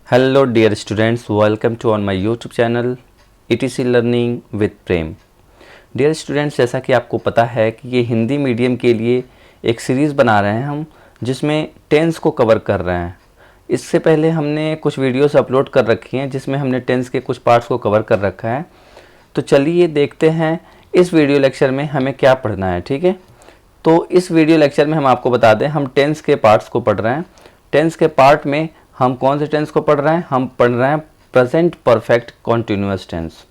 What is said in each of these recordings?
Hello dear students, welcome to on my YouTube channel ETC learning with Prem. Dear students, जैसा कि आपको पता है कि ये हिंदी मीडियम के लिए एक सीरीज़ बना रहे हैं हम, जिसमें टेंस को कवर कर रहे हैं। इससे पहले हमने कुछ वीडियोस अपलोड कर रखी हैं जिसमें हमने टेंस के कुछ पार्ट्स को कवर कर रखा है। तो चलिए देखते हैं इस वीडियो लेक्चर में हमें क्या पढ़ना है। ठीक है, तो इस वीडियो लेक्चर में हम आपको बता दें, हम टेंस के पार्ट्स को पढ़ रहे हैं। टेंस के पार्ट में हम कौन से टेंस को पढ़ रहे हैं? हम पढ़ रहे हैं प्रेजेंट परफेक्ट कॉन्टिन्यूअस टेंस।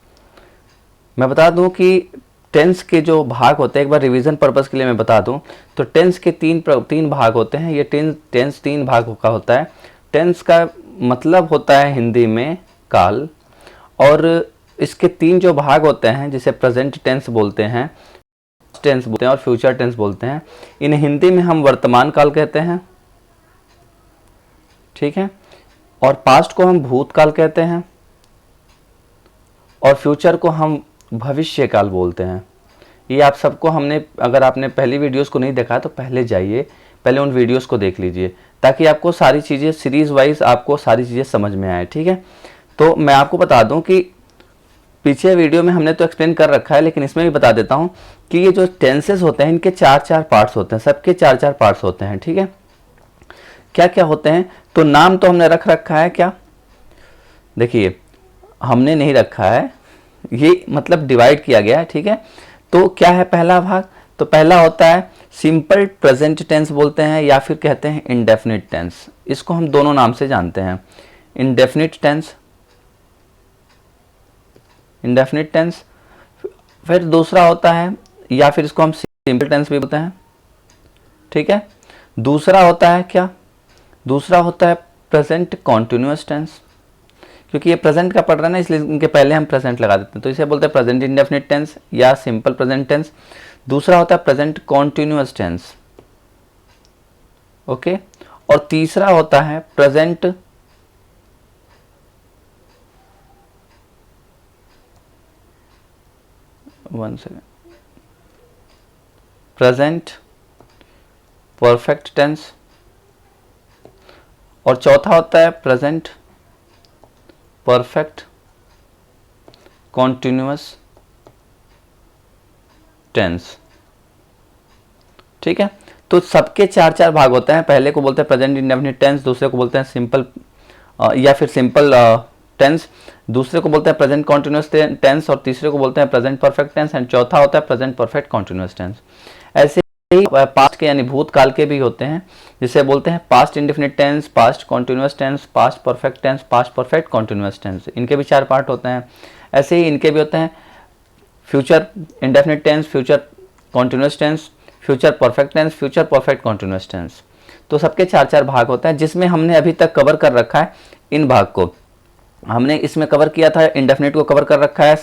मैं बता दूं कि टेंस के जो भाग होते हैं, एक बार रिवीजन पर्पस के लिए मैं बता दूं, तो टेंस के तीन भाग होते हैं। ये टेंस तीन भागों का होता है। टेंस का मतलब होता है हिंदी में काल, और इसके तीन जो भाग होते हैं जिसे प्रेजेंट टेंस बोलते हैं, टेंस बोलते हैं और फ्यूचर टेंस बोलते हैं। इन्हें हिंदी में हम वर्तमान काल कहते हैं, ठीक है, और पास्ट को हम भूतकाल कहते हैं, और फ्यूचर को हम भविष्य काल बोलते हैं। ये आप सबको हमने, अगर आपने पहली वीडियोस को नहीं देखा तो पहले जाइए, पहले उन वीडियोस को देख लीजिए, ताकि आपको सारी चीज़ें सीरीज वाइज आपको सारी चीज़ें समझ में आए। ठीक है, तो मैं आपको बता दूं कि पीछे वीडियो में हमने तो एक्सप्लेन कर रखा है, लेकिन इसमें भी बता देता हूं कि ये जो टेंसेस होते हैं इनके चार पार्ट्स होते हैं, सबके चार पार्ट्स होते हैं। ठीक है, क्या क्या होते हैं? तो नाम तो हमने रख रखा है। क्या? देखिए, हमने नहीं रखा है, ये मतलब डिवाइड किया गया है। ठीक है, तो क्या है पहला भाग? तो पहला होता है सिंपल प्रेजेंट टेंस बोलते हैं, या फिर कहते हैं इंडेफिनिट टेंस। इसको हम दोनों नाम से जानते हैं, इंडेफिनिट टेंस, इंडेफिनिट टेंस। फिर दूसरा होता है, या फिर इसको हम सिंपल टेंस भी बोलते हैं। ठीक है, दूसरा होता है क्या? दूसरा होता है प्रेजेंट कॉन्टिन्यूअस टेंस। क्योंकि ये प्रेजेंट का पढ़ रहा है ना, इसलिए इनके पहले हम प्रेजेंट लगा देते हैं, तो इसे बोलते हैं प्रेजेंट इंडेफिनिट टेंस या सिंपल प्रेजेंट टेंस। दूसरा होता है प्रेजेंट कॉन्टिन्यूअस टेंस, ओके। और तीसरा होता है प्रेजेंट प्रेजेंट परफेक्ट टेंस, और चौथा होता है प्रेजेंट परफेक्ट कॉन्टिन्यूअस टेंस। ठीक है, तो सबके चार भाग होते हैं। पहले को बोलते हैं प्रेजेंट इंडेफिनिट टेंस, दूसरे को बोलते हैं सिंपल या फिर सिंपल टेंस, दूसरे को बोलते हैं प्रेजेंट कॉन्टिन्यूअस टेंस, और तीसरे को बोलते हैं प्रेजेंट परफेक्ट टेंस, एंड चौथा होता है प्रेजेंट परफेक्ट कॉन्टिन्यूअस टेंस। ऐसे ही पास्ट के यानी भूतकाल के भी होते हैं, जिसे बोलते हैं past indefinite tense, past continuous tense, past perfect tense, past perfect continuous tense. इनके भी चार पार्ट होते हैं। ऐसे ही इनके भी होते हैं future indefinite tense, future continuous tense, future perfect tense, future perfect continuous tense. तो सबके चार भाग होते हैं, जिसमें हमने अभी तक कवर कर रखा है इन भाग को। हमने इसमें कवर किया था, इंडेफिनिट को कवर कर रखा है,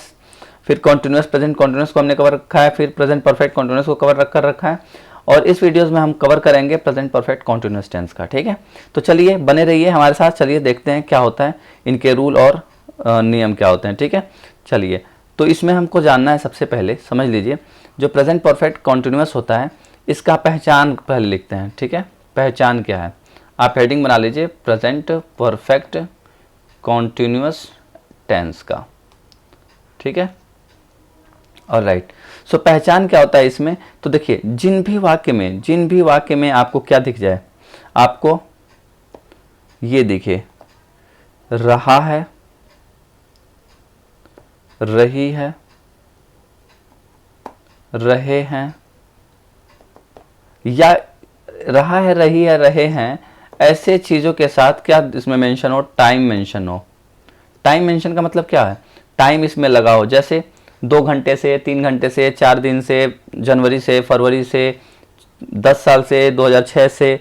फिर कॉन्टिन्यूअस प्रेजेंट कॉन्टिन्यूअस को हमने कवर रखा है, फिर प्रेजेंट परफेक्ट कॉन्टिन्यूअस को कवर कर रखा है, और इस वीडियोस में हम कवर करेंगे प्रेजेंट परफेक्ट कॉन्टिन्यूअस टेंस का। ठीक है, तो चलिए बने रहिए हमारे साथ। चलिए देखते हैं क्या होता है, इनके रूल और नियम क्या होते हैं। ठीक है, चलिए, तो इसमें हमको जानना है, सबसे पहले समझ लीजिए, जो प्रेजेंट परफेक्ट कॉन्टिन्यूअस होता है इसका पहचान पहले लिखते हैं। ठीक है, पहचान क्या है? आप हेडिंग बना लीजिए, प्रेजेंट परफेक्ट कॉन्टिन्यूअस टेंस का। ठीक है, ऑलराइट। सो पहचान क्या होता है इसमें? तो देखिए, जिन भी वाक्य में आपको क्या दिख जाए, आपको ये दिखे, रहा है, रही है, रहे हैं, या रहा है, रही है, रहे हैं, ऐसे चीजों के साथ क्या इसमें मेंशन हो? टाइम मेंशन हो। टाइम मेंशन का मतलब क्या है? टाइम इसमें लगा हो, जैसे 2 घंटे से, 3 घंटे से, 4 दिन से, जनवरी से, फरवरी से, 10 साल से, 2006 से,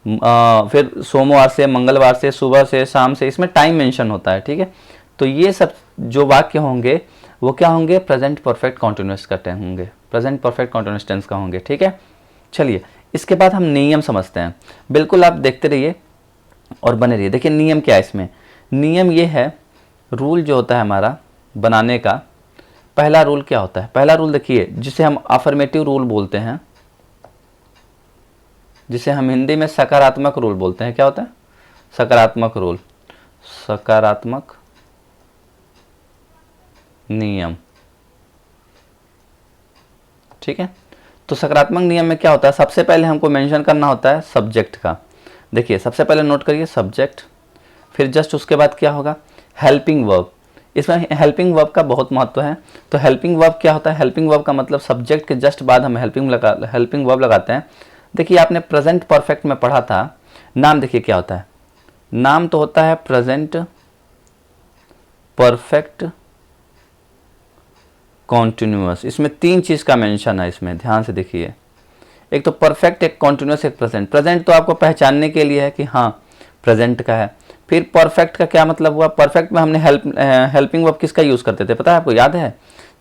फिर सोमवार से, मंगलवार से, सुबह से, शाम से, इसमें टाइम मेंशन होता है। ठीक है, तो ये सब जो वाक्य होंगे वो क्या होंगे? प्रेजेंट परफेक्ट कॉन्टिन्यूअस का टेंस होंगे, प्रेजेंट परफेक्ट कॉन्टिन्यूअस टेंस का होंगे। ठीक है, चलिए इसके बाद हम नियम समझते हैं। बिल्कुल आप देखते रहिए और बने रहिए। देखिए नियम क्या है इसमें? नियम ये है, रूल जो होता है हमारा बनाने का, पहला रूल क्या होता है? पहला रूल देखिए, जिसे हम अफर्मेटिव रूल बोलते हैं, जिसे हम हिंदी में सकारात्मक रूल बोलते हैं। क्या होता है? सकारात्मक रूल। सकारात्मक नियम। ठीक है, तो सकारात्मक नियम में क्या होता है, सबसे पहले हमको मेंशन करना होता है सब्जेक्ट का। देखिए सबसे पहले नोट करिए सब्जेक्ट, फिर जस्ट उसके बाद क्या होगा, हेल्पिंग वर्ब। इसमें हेल्पिंग वर्ब का बहुत महत्व है। तो हेल्पिंग वर्ब क्या होता है, हेल्पिंग वर्ब का मतलब सब्जेक्ट के जस्ट बाद हम हेल्पिंग वर्ब लगाते हैं। देखिए आपने प्रेजेंट परफेक्ट में पढ़ा था, नाम देखिए क्या होता है, नाम तो होता है प्रेजेंट परफेक्ट कॉन्टिन्यूअस। इसमें तीन चीज का मेंशन है, इसमें ध्यान से देखिए, एक तो परफेक्ट, एक कॉन्टिन्यूअस, एक प्रेजेंट। प्रेजेंट तो आपको पहचानने के लिए है कि हाँ प्रेजेंट का है। फिर परफेक्ट का क्या मतलब हुआ, परफेक्ट में हमने हेल्पिंग वर्ब किसका यूज करते थे, पता है आपको, याद है,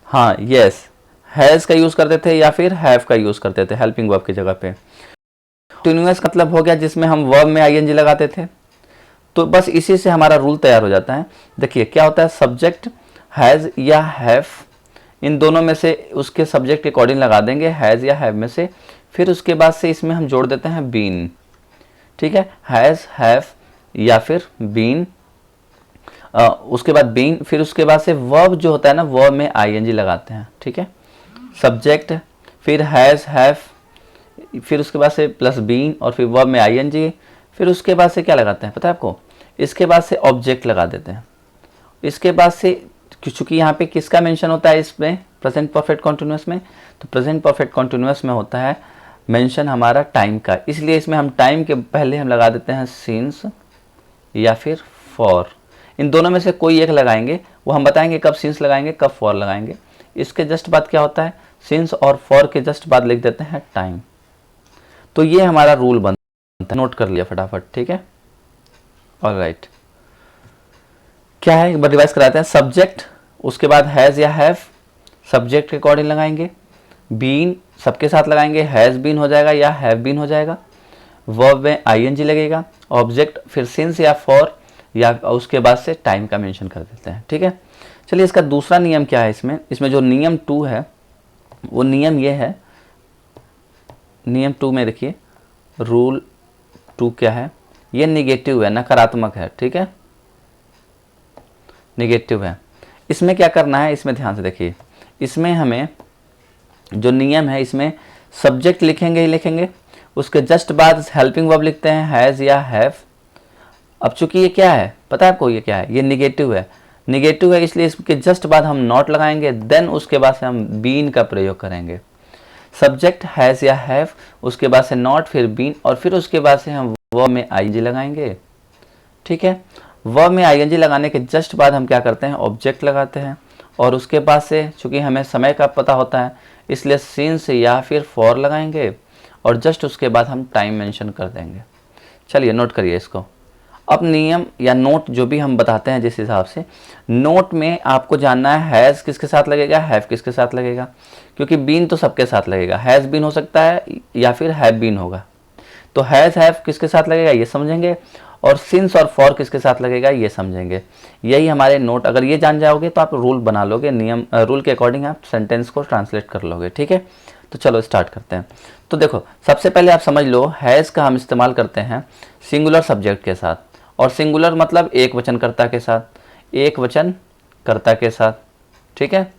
हाँ यस, हैज का यूज करते थे या फिर हैव का यूज करते थे हेल्पिंग वर्ब की जगह पे। कॉन्टिन्यूअस मतलब हो गया जिसमें हम वर्ब में आईएनजी लगाते थे। तो बस इसी से हमारा रूल तैयार हो जाता है। देखिए क्या होता है, सब्जेक्ट हैज या हैव, इन दोनों में से उसके सब्जेक्ट के अकॉर्डिंग लगा देंगे, हैज या हैव में से। फिर उसके बाद से इसमें हम जोड़ देते हैं बीन। ठीक है, हैज, हैव या फिर बीन, उसके बाद बीन, फिर उसके बाद से वर्ब जो होता है ना, वर्ब में आईएनजी लगाते हैं। ठीक है, सब्जेक्ट, फिर हैज, हैव, फिर उसके बाद से प्लस बीन और फिर वर्ब में आईएनजी। फिर उसके बाद से क्या लगाते हैं पता है आपको, इसके बाद से ऑब्जेक्ट लगा देते हैं। इसके बाद से चूंकि यहाँ पे किसका मेंशन होता है इसमें प्रेजेंट परफेक्ट कॉन्टिन्यूअस में, तो प्रेजेंट परफेक्ट कॉन्टिन्यूअस में होता है मेंशन हमारा टाइम का, इसलिए इसमें हम टाइम के पहले हम लगा देते हैं सिंस या फिर फॉर। इन दोनों में से कोई एक लगाएंगे, वो हम बताएंगे कब सिंस लगाएंगे कब फॉर लगाएंगे। इसके जस्ट बाद क्या होता है, सिंस और फॉर के जस्ट बाद लिख देते हैं टाइम। तो ये हमारा रूल बनता है, नोट कर लिया फटाफट। ठीक है, ऑलराइट, क्या है एक बार रिवाइज कराते हैं। सब्जेक्ट, उसके बाद हैज या हैव, सब्जेक्ट के अकॉर्डिंग लगाएंगे। बीन सबके साथ लगाएंगे, हैज बीन हो जाएगा या हैव बीन हो जाएगा। वर्ब में आईएनजी लगेगा। ऑब्जेक्ट फिर सिंस या फॉर, या उसके बाद से टाइम का मेंशन कर देते हैं। ठीक है, चलिए इसका दूसरा नियम क्या है, इसमें जो नियम 2 है वो नियम ये है, नियम 2 में देखिए रूल 2 क्या है, ये निगेटिव है, नकारात्मक है। ठीक है, निगेटिव है। इसमें क्या करना है, इसमें ध्यान से देखिए, इसमें हमें जो नियम है इसमें सब्जेक्ट लिखेंगे ही लिखेंगे, उसके जस्ट बाद हेल्पिंग वर्ब लिखते हैं हैज या हैव। अब चूंकि ये क्या है पता है आपको, ये क्या है, ये निगेटिव है। निगेटिव है इसलिए इसके जस्ट बाद हम नॉट लगाएंगे, देन उसके बाद से हम बीन का प्रयोग करेंगे। सब्जेक्ट हैज या हैव, उसके बाद से नॉट, फिर बीन, और फिर उसके बाद से हम वर्ब में आईएनजी लगाएंगे। ठीक है, वर्ब में आईएनजी लगाने के जस्ट बाद हम क्या करते हैं, ऑब्जेक्ट लगाते हैं, और उसके बाद से चूंकि हमें समय का पता होता है इसलिए सिंस या फिर फॉर लगाएंगे, और जस्ट उसके बाद हम टाइम मेंशन कर देंगे। चलिए नोट करिए इसको। अब नियम या नोट जो भी हम बताते हैं, जिस हिसाब से नोट में आपको जानना है हैज़ किसके साथ लगेगा, हैव किसके साथ लगेगा, क्योंकि बीन तो सबके साथ लगेगा, हैज़ बीन हो सकता है या फिर हैव बीन होगा। तो हैज़ हैव किसके साथ लगेगा ये समझेंगे, और सिंस और फॉर किसके साथ लगेगा ये समझेंगे। यही हमारे नोट, अगर ये जान जाओगे तो आप रूल बना लोगे, नियम रूल के अकॉर्डिंग आप सेंटेंस को ट्रांसलेट कर लोगे। ठीक है, तो चलो स्टार्ट करते हैं। तो देखो सबसे पहले आप समझ लो, हैज़ का हम इस्तेमाल करते हैं सिंगुलर सब्जेक्ट के साथ, और सिंगुलर मतलब एक वचनकर्ता के साथ, एक वचनकर्ता के साथ। ठीक है,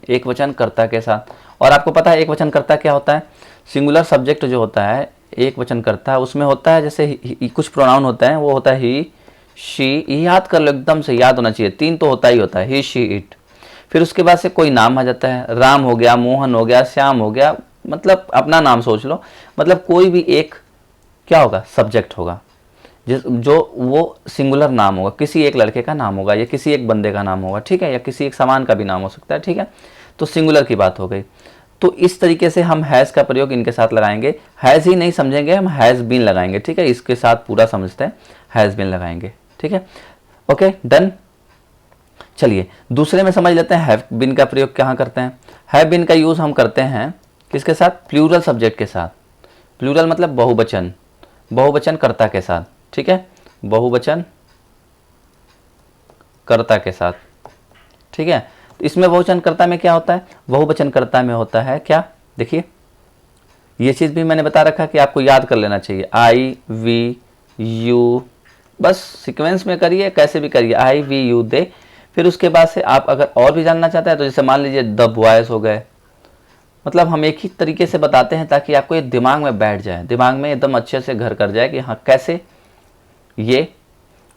एक वचनकर्ता के साथ। और आपको पता है एक वचनकर्ता क्या होता है, सिंगुलर सब्जेक्ट जो होता है एक वचनकर्ता, उसमें होता है जैसे कुछ प्रोनाउन होते हैं, वो होता है ही, शी, याद कर लो, एकदम से याद होना चाहिए, 3 तो होता ही होता है, ही, शी, इट। फिर उसके बाद से कोई नाम आ जाता है, राम हो गया, मोहन हो गया, श्याम हो गया, मतलब अपना नाम सोच लो, मतलब कोई भी एक क्या होगा, सब्जेक्ट होगा, जो वो सिंगुलर नाम होगा, किसी एक लड़के का नाम होगा या किसी एक बंदे का नाम होगा। ठीक है, या किसी एक सामान का भी नाम हो सकता है। ठीक है, तो सिंगुलर की बात हो गई। तो इस तरीके से हम हैज़ का प्रयोग इनके साथ लगाएंगे। हैज़ ही नहीं समझेंगे, हम हैज़ बीन लगाएंगे। ठीक है, इसके साथ पूरा समझते हैं, हैज़ बीन लगाएंगे। ठीक है, ओके डन। चलिए दूसरे में समझ लेते हैं, हैव बीन का प्रयोग कहाँ करते हैं। हैव बीन का यूज़ हम करते हैं किसके साथ, प्लूरल सब्जेक्ट के साथ। प्लूरल मतलब बहुवचन, बहुवचन कर्ता के साथ। ठीक है, बहुवचन कर्ता के साथ। ठीक है, तो इसमें बहुवचनकर्ता में क्या होता है, बहुवचनकर्ता में होता है क्या, देखिए ये चीज़ भी मैंने बता रखा कि आपको याद कर लेना चाहिए, आई, वी, यू, बस सीक्वेंस में करिए, कैसे भी करिए, आई वी यू दे। फिर उसके बाद से आप अगर और भी जानना चाहते हैं तो जैसे मान लीजिए द बॉयज हो गए, मतलब हम एक ही तरीके से बताते हैं ताकि आपको ये दिमाग में बैठ जाए, दिमाग में एकदम अच्छे से घर कर जाए कि हाँ कैसे ये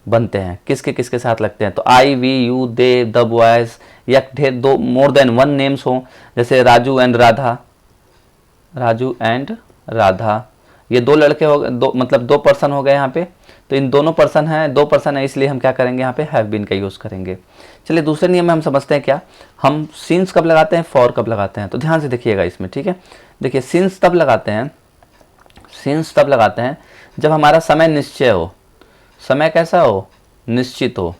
बनते हैं, किसके किसके साथ लगते हैं। तो I we you they the boys, या ढेर दो मोर देन वन नेम्स हो, जैसे राजू एंड राधा, राजू एंड राधा, ये दो लड़के हो गए, दो मतलब दो पर्सन हो गए यहाँ पे। तो इन दोनों पर्सन हैं, दो पर्सन है, इसलिए हम क्या करेंगे यहाँ पे हैव बीन का यूज़ करेंगे। चलिए दूसरे नियम में हम समझते हैं क्या, हम सिंस कब लगाते हैं, फॉर कब लगाते हैं। तो ध्यान से देखिएगा इसमें, ठीक है। देखिए सिंस तब लगाते हैं, सिंस तब लगाते हैं जब हमारा समय निश्चय हो। समय कैसा हो, निश्चित हो।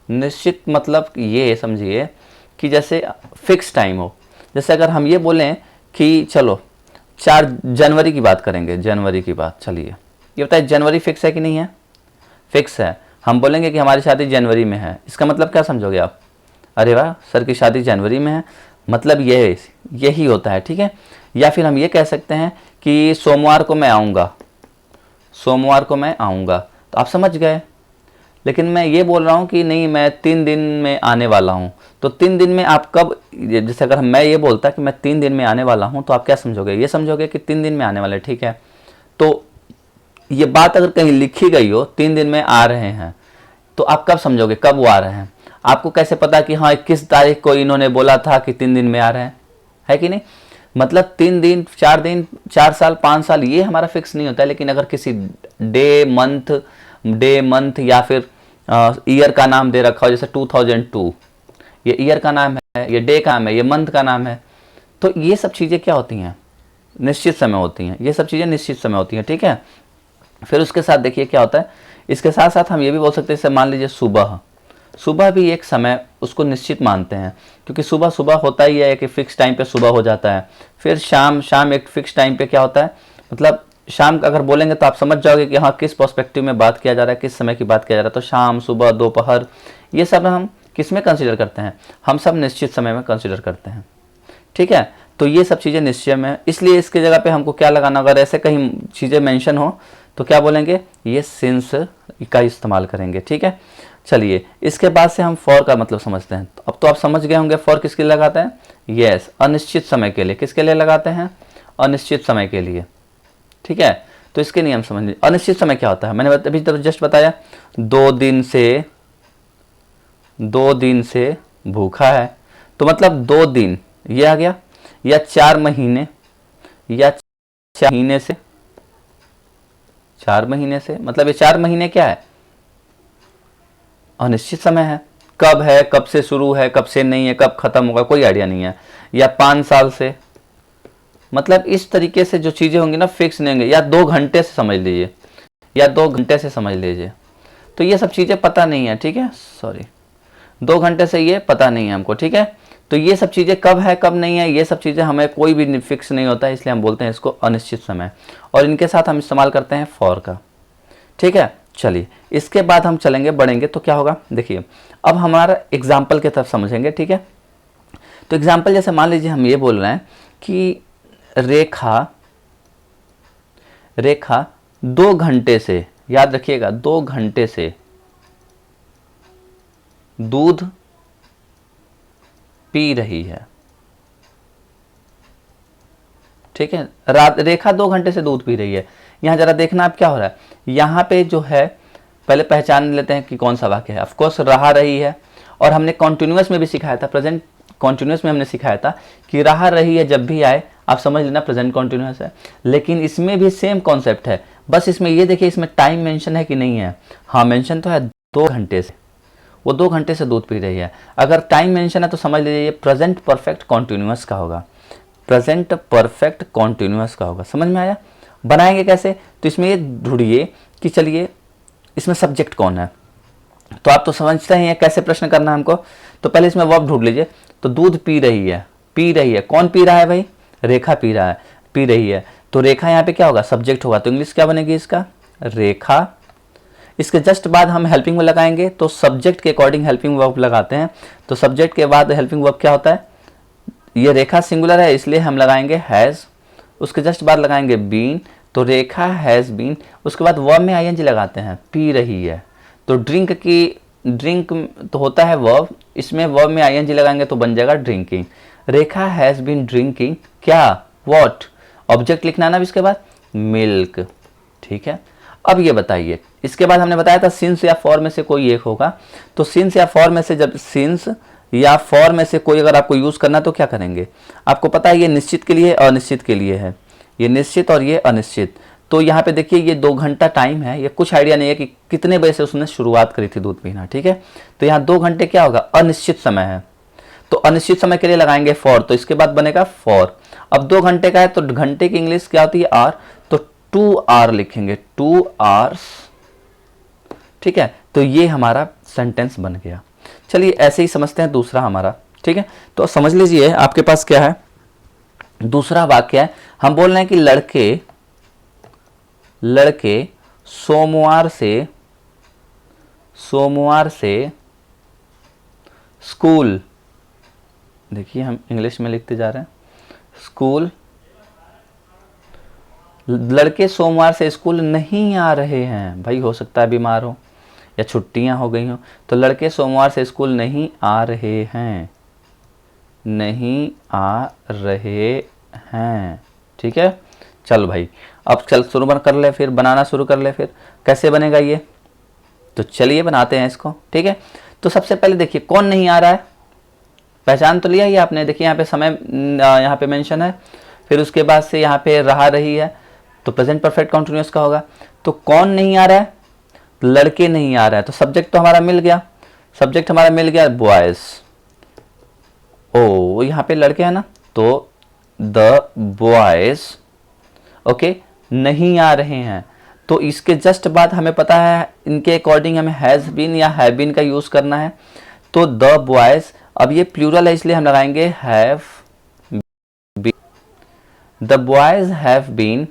निश्चित मतलब ये समझिए कि जैसे फिक्स टाइम हो। जैसे अगर हम ये बोलें कि चलो 4 जनवरी की बात करेंगे, जनवरी की बात, चलिए ये बताइए जनवरी फिक्स है कि नहीं है, फिक्स है। हम बोलेंगे कि हमारी शादी जनवरी में है, इसका मतलब क्या समझोगे आप, अरे वाह सर की शादी जनवरी में है, मतलब यही होता है, ठीक है। या फिर हम ये कह सकते हैं कि सोमवार को मैं आऊँगा, सोमवार को मैं आऊँगा, तो आप समझ गए। लेकिन मैं ये बोल रहा हूँ कि नहीं मैं 3 दिन में आने वाला हूँ, तो 3 दिन में आप कब, जैसे अगर मैं ये बोलता कि मैं 3 दिन में आने वाला हूँ, तो आप क्या समझोगे, ये समझोगे कि 3 दिन में आने वाले, ठीक है। तो ये बात अगर कहीं लिखी गई हो 3 दिन में आ रहे हैं, तो आप कब समझोगे कब वो आ रहे हैं। आपको कैसे पता कि हाँ 21 तारीख को इन्होंने बोला था कि 3 दिन में आ रहे हैं, है कि नहीं। मतलब 3 दिन, 4 दिन, 4 साल, 5 साल, ये हमारा फिक्स नहीं होता है। लेकिन अगर किसी डे मंथ या फिर ईयर का नाम दे रखा हो, जैसे 2002, ये ईयर का नाम है, ये डे का नाम है, ये मंथ का नाम है, तो ये सब चीज़ें क्या होती हैं, निश्चित समय होती हैं। ये सब चीज़ें निश्चित समय होती हैं, ठीक है। फिर उसके साथ देखिए क्या होता है, इसके साथ साथ हम ये भी बोल सकते हैं, जैसे मान लीजिए सुबह, सुबह भी एक समय उसको निश्चित मानते हैं, क्योंकि सुबह सुबह होता ही है कि फिक्स टाइम पे सुबह हो जाता है। फिर शाम, शाम एक फिक्स टाइम पे क्या होता है, मतलब शाम का अगर बोलेंगे तो आप समझ जाओगे कि हाँ किस पर्सपेक्टिव में बात किया जा रहा है, किस समय की बात किया जा रहा है। तो शाम, सुबह, दोपहर, ये सब हम किस में कंसिडर करते हैं, हम सब निश्चित समय में कंसिडर करते हैं, ठीक है। तो ये सब चीज़ें निश्चय में, इसलिए इसके जगह पे हमको क्या लगाना, अगर ऐसे कहीं चीज़ें मेंशन हो तो क्या बोलेंगे, ये सिंस का इस्तेमाल करेंगे, ठीक है। चलिए इसके बाद से हम फॉर का मतलब समझते हैं। तो अब तो आप समझ गए होंगे फॉर किसके लिए लगाते हैं, यस अनिश्चित समय के लिए। किसके लिए लगाते हैं, अनिश्चित समय के लिए, ठीक है। तो इसके नियम समझिए। अनिश्चित समय क्या होता है, मैंने अभी तक जस्ट बताया, 2 दिन से भूखा है, तो मतलब 2 दिन ये आ गया, या 4 महीने, या 4 महीने से, 4 महीने से, मतलब ये 4 महीने क्या है, अनिश्चित समय है, कब से शुरू है, कब से नहीं है, कब खत्म होगा, कोई आइडिया नहीं है। या 5 साल से, मतलब इस तरीके से जो चीजें होंगी ना फिक्स नहीं होंगे। या 2 घंटे से समझ लीजिए, या 2 घंटे से समझ लीजिए, तो ये सब चीजें पता नहीं है, ठीक है, सॉरी 2 घंटे से ये पता नहीं है हमको, ठीक है। तो ये सब चीजें कब है कब नहीं है, ये सब चीजें हमें कोई भी फिक्स नहीं होता है, इसलिए हम बोलते हैं इसको अनिश्चित समय, और इनके साथ हम इस्तेमाल करते हैं फॉर का, ठीक है। चलिए इसके बाद हम चलेंगे, बढ़ेंगे तो क्या होगा, देखिए अब हमारा एग्जाम्पल की तरफ समझेंगे, ठीक है। तो एग्जाम्पल जैसे मान लीजिए हम ये बोल रहे हैं कि रेखा 2 घंटे से, याद रखिएगा 2 घंटे से दूध पी रही है, ठीक है। रेखा 2 घंटे से दूध पी रही है। यहां जरा देखना आप क्या हो रहा है, यहां पे जो है पहले पहचान लेते हैं कि कौन सा वाक्य है। ऑफ कोर्स रहा रही है, और हमने कॉन्टिन्यूअस में भी सिखाया था, प्रेजेंट कॉन्टिन्यूअस में हमने सिखाया था कि रहा रही है जब भी आए आप समझ लेना प्रेजेंट कॉन्टिन्यूअस है। लेकिन इसमें भी सेम कॉन्सेप्ट है, बस इसमें ये देखिए इसमें टाइम मेंशन है कि नहीं है, हाँ मेंशन तो है 2 घंटे से, वो 2 घंटे से दूध पी रही है। अगर टाइम मेंशन है तो समझ लीजिए ये प्रेजेंट परफेक्ट कॉन्टिन्यूअस का होगा, प्रेजेंट परफेक्ट कॉन्टिन्यूअस का होगा। समझ में आया। बनाएंगे कैसे, तो इसमें ये ढूंढिए कि चलिए इसमें सब्जेक्ट कौन है। तो आप तो समझते हैं कैसे प्रश्न करना है हमको। तो पहले इसमें वर्ब ढूंढ लीजिए। तो दूध पी रही है, पी रही है, कौन पी रहा है भाई, रेखा पी रहा है, पी रही है। तो रेखा यहाँ पे क्या होगा, सब्जेक्ट होगा। तो इंग्लिश क्या बनेगी इसका, रेखा। इसके जस्ट बाद हम हेल्पिंग वर्ब लगाएंगे, तो सब्जेक्ट के अकॉर्डिंग हेल्पिंग वर्ब लगाते हैं। तो सब्जेक्ट के बाद हेल्पिंग वर्ब क्या होता है, ये रेखा सिंगुलर है इसलिए हम लगाएंगे हैज़। उसके जस्ट बाद लगाएंगे बीन, तो रेखा हैज़ बीन, उसके बाद वर्ब में आईएनजी लगाते हैं, पी रही है। तो ड्रिंक तो होता है वर्ब, इसमें वर्ब में आईएनजी लगाएंगे तो बन जाएगा drinking. Rekha has been drinking क्या, व्हाट, ऑब्जेक्ट लिखना ना इसके बाद, मिल्क। ठीक है, अब ये बताइए, इसके बाद हमने बताया था सिंस या फॉर में से कोई एक होगा। तो सिंस या फॉर में से, जब सिंस या फॉर में से कोई अगर आपको यूज करना तो क्या करेंगे, आपको पता है ये निश्चित के लिए अनिश्चित के लिए है, ये निश्चित और ये अनिश्चित। तो यहाँ पे देखिए ये 2 घंटा टाइम है, ये कुछ आइडिया नहीं है कि कितने बजे से उसने शुरुआत करी थी दूध पीना। ठीक है, तो यहाँ 2 घंटे क्या होगा, अनिश्चित समय है, तो अनिश्चित समय के लिए लगाएंगे फॉर, तो इसके बाद बनेगा फॉर। अब 2 घंटे का है तो घंटे की इंग्लिश क्या होती है, आर, तो 2 आर लिखेंगे, 2 आवर्स। ठीक है, तो ये हमारा सेंटेंस बन गया। चलिए ऐसे ही समझते हैं दूसरा हमारा। ठीक है, तो समझ लीजिए आपके पास क्या है, दूसरा वाक्य है, हम बोल रहे हैं कि लड़के सोमवार से स्कूल, देखिए हम इंग्लिश में लिखते जा रहे हैं, स्कूल, लड़के सोमवार से स्कूल नहीं आ रहे हैं। भाई हो सकता है बीमार हो या छुट्टियां हो गई हो, तो लड़के सोमवार से स्कूल नहीं आ रहे हैं, नहीं आ रहे हैं। ठीक है, चल भाई अब चल शुरू कर ले, फिर बनाना शुरू कर ले, फिर कैसे बनेगा ये, तो चलिए बनाते हैं इसको। ठीक है, तो सबसे पहले देखिए कौन नहीं आ रहा है, पहचान तो लिया ही आपने, देखिए यहाँ पे समय यहाँ पे मेंशन है, फिर उसके बाद से यहाँ पे रहा रही है, तो प्रेजेंट परफेक्ट कंटिन्यूअस का होगा। तो कौन नहीं आ रहा है, लड़के नहीं आ रहा है, तो सब्जेक्ट तो हमारा मिल गया, सब्जेक्ट हमारा मिल गया बॉयज। ओ यहाँ पे लड़के हैं ना, तो द बॉयज ओके नहीं आ रहे हैं। तो इसके जस्ट बाद हमें पता है इनके अकॉर्डिंग हमें हैज बीन या हैव बीन का यूज करना है। तो द बॉयज, अब ये प्लूरल है इसलिए हम लगाएंगे have been, the boys have been.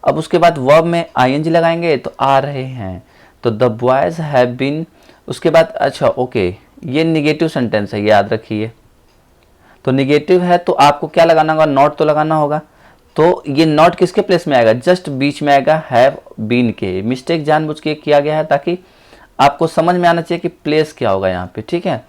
अब उसके बाद वर्ब में आईएनजी लगाएंगे तो आ रहे हैं, तो द बॉयज हैव बीन। उसके बाद अच्छा ओके ये निगेटिव सेंटेंस है, याद रखिए, तो निगेटिव है तो आपको क्या लगाना होगा, नॉट तो लगाना होगा। तो ये नॉट किसके प्लेस में आएगा, जस्ट बीच में आएगा हैव बीन के। मिस्टेक जानबूझ के किया गया है ताकि आपको समझ में आना चाहिए कि प्लेस क्या होगा यहाँ पे। ठीक है,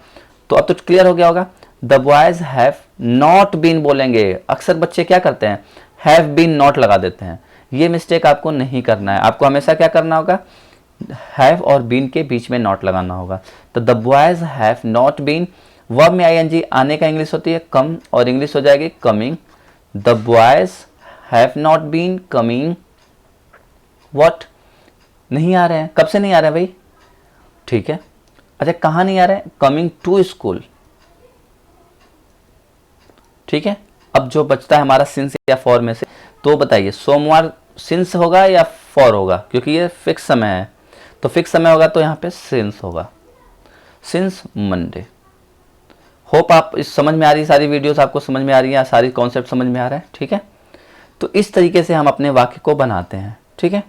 तो अब तो क्लियर हो गया होगा। The boys have not been बोलेंगे, अक्सर बच्चे क्या करते हैं हैव बीन नॉट लगा देते हैं, ये मिस्टेक आपको नहीं करना है। आपको हमेशा क्या करना होगा, हैव और बीन के बीच में नॉट लगाना होगा। तो the boys have not been, verb में आईएनजी आने का इंग्लिश होती है कम, और इंग्लिश हो जाएगी coming. The boys have not been coming what, नहीं आ रहे हैं, कब से नहीं आ रहे हैं भाई, ठीक है, अच्छा कहाँ नहीं आ रहे हैं, कमिंग टू स्कूल। ठीक है, अब जो बचता है हमारा सिंस या फॉर में से, तो बताइए सोमवार सिंस होगा या फॉर होगा, क्योंकि ये फिक्स समय है, तो फिक्स समय होगा तो यहाँ पे सिंस होगा, सिंस मंडे। होप आप इस समझ में आ रही, सारी वीडियोस आपको समझ में आ रही है, सारी कॉन्सेप्ट समझ में आ रहा है। ठीक है, तो इस तरीके से हम अपने वाक्य को बनाते हैं। ठीक है,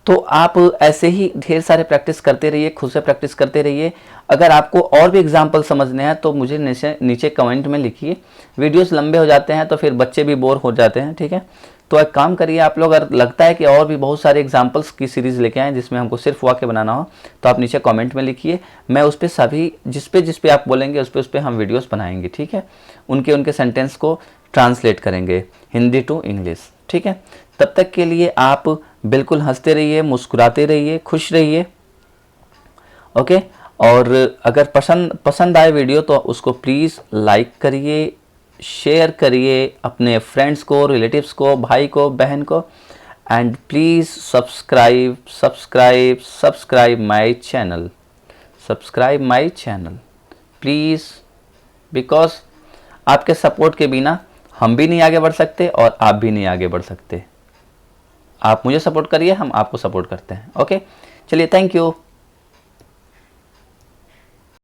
तो आप ऐसे ही ढेर सारे प्रैक्टिस करते रहिए, खुद से प्रैक्टिस करते रहिए। अगर आपको और भी एग्जाम्पल समझने हैं तो मुझे नीचे कमेंट में लिखिए। वीडियोस लंबे हो जाते हैं तो फिर बच्चे भी बोर हो जाते हैं। ठीक है, तो एक काम करिए आप लोग, अगर लगता है कि और भी बहुत सारे एग्जाम्पल्स की सीरीज़ लेके आएँ जिसमें हमको सिर्फ वाक्य बनाना हो, तो आप नीचे कमेंट में लिखिए, मैं उस पर सभी जिस पे आप बोलेंगे उस पर हम वीडियोज़ बनाएंगे। ठीक है, उनके सेंटेंस को ट्रांसलेट करेंगे हिंदी टू इंग्लिश। ठीक है, तब तक के लिए आप बिल्कुल हंसते रहिए, मुस्कुराते रहिए, खुश रहिए। ओके, और अगर पसंद आए वीडियो तो उसको प्लीज़ लाइक करिए, शेयर करिए अपने फ्रेंड्स को, रिलेटिव्स को, भाई को, बहन को, and please subscribe my channel, subscribe my channel please, because आपके सपोर्ट के बिना हम भी नहीं आगे बढ़ सकते और आप भी नहीं आगे बढ़ सकते। आप मुझे सपोर्ट करिए, हम आपको सपोर्ट करते हैं। ओके, चलिए, थैंक यू।